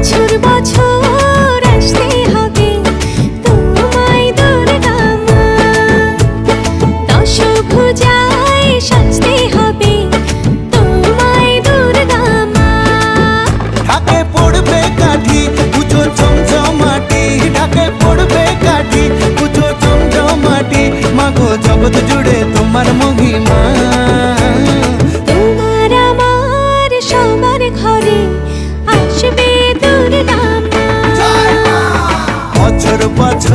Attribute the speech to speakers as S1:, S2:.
S1: বছর বছর আসতে হবে তোমায় দুর্গা মা, দশভুজায় সাজতে হবে তোমায় দুর্গা মা।
S2: ঢাকে পড়বে কাঠি পুজো জমজমাটি, ঢাকে পড়বে কাঠি পুজো জমজমাটি, মাগো জগৎ জুড়ে তোমার মহিমা।
S1: তোমার আমার সবার ঘরে আসবে দুর্গা মা।
S2: বছর বছর